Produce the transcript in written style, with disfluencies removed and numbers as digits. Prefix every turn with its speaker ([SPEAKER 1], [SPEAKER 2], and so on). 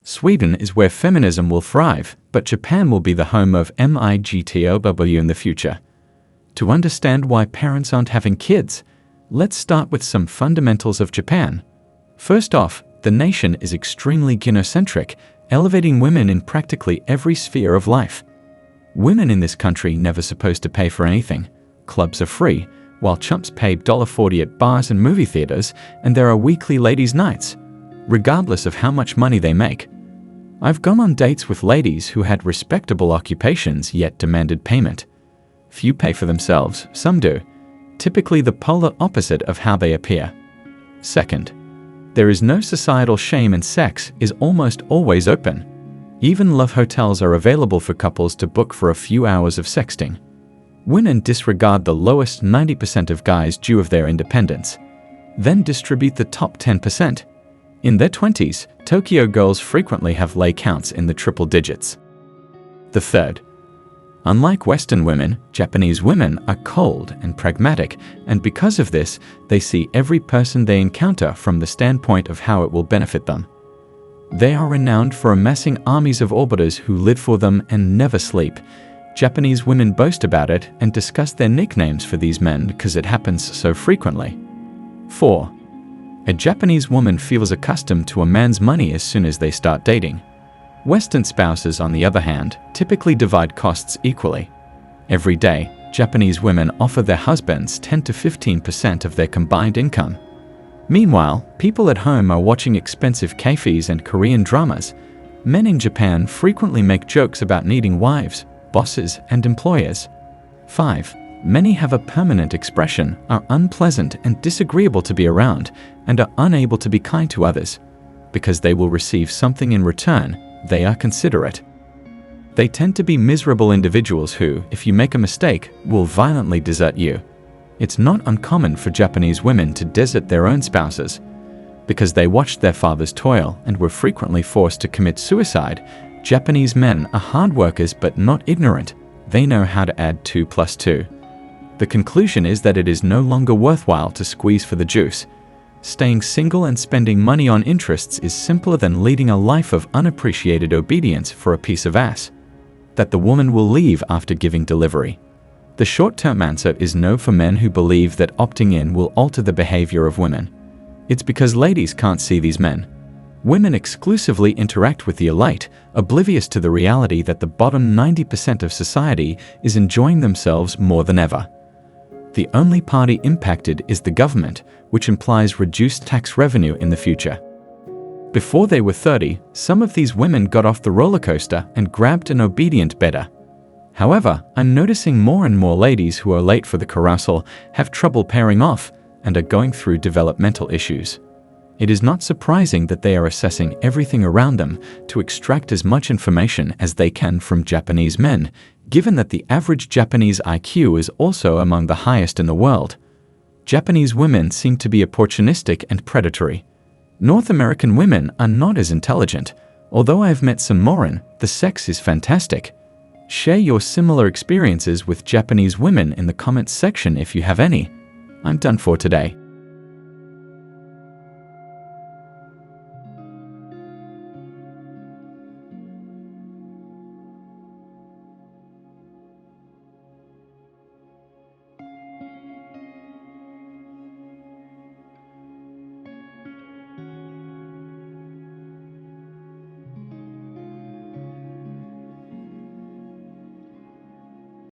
[SPEAKER 1] Sweden is where feminism will thrive, but Japan will be the home of MGTOW in the future. To understand why parents aren't having kids, let's start with some fundamentals of Japan. First off, the nation is extremely gynocentric, elevating women in practically every sphere of life. Women in this country never supposed to pay for anything. Clubs are free, while chumps pay $40 at bars and movie theaters, and there are weekly ladies' nights, regardless of how much money they make. I've gone on dates with ladies who had respectable occupations yet demanded payment. Few pay for themselves, some do, typically the polar opposite of how they appear. Second, there is no societal shame and sex is almost always open. Even love hotels are available for couples to book for a few hours of sexting. Women disregard the lowest 90% of guys due of their independence, then distribute the top 10%. In their 20s, Tokyo girls frequently have lay counts in the triple digits. The third, unlike Western women, Japanese women are cold and pragmatic, and because of this, they see every person they encounter from the standpoint of how it will benefit them. They are renowned for amassing armies of orbiters who live for them and never sleep. Japanese women boast about it and discuss their nicknames for these men because it happens so frequently. 4. A Japanese woman feels accustomed to a man's money as soon as they start dating. Western spouses, on the other hand, typically divide costs equally. Every day, Japanese women offer their husbands 10 to 15% of their combined income. Meanwhile, people at home are watching expensive cafes and Korean dramas. Men in Japan frequently make jokes about needing wives, bosses, and employers. 5. Many have a permanent expression, are unpleasant and disagreeable to be around, and are unable to be kind to others. Because they will receive something in return, they are considerate. They tend to be miserable individuals who, if you make a mistake, will violently desert you. It's not uncommon for Japanese women to desert their own spouses. Because they watched their fathers toil and were frequently forced to commit suicide, Japanese men are hard workers but not ignorant. They know how to add 2 plus 2. The conclusion is that it is no longer worthwhile to squeeze for the juice. Staying single and spending money on interests is simpler than leading a life of unappreciated obedience for a piece of ass that the woman will leave after giving delivery. The short-term answer is no for men who believe that opting in will alter the behavior of women. It's because ladies can't see these men. Women exclusively interact with the elite, oblivious to the reality that the bottom 90% of society is enjoying themselves more than ever. The only party impacted is the government, which implies reduced tax revenue in the future. Before they were 30, some of these women got off the roller coaster and grabbed an obedient bedder. However, I'm noticing more and more ladies who are late for the carousel have trouble pairing off and are going through developmental issues. It is not surprising that they are assessing everything around them to extract as much information as they can from Japanese men, given that the average Japanese IQ is also among the highest in the world. Japanese women seem to be opportunistic and predatory. North American women are not as intelligent. Although I have met some morin, the sex is fantastic. Share your similar experiences with Japanese women in the comments section if you have any. I'm done for today.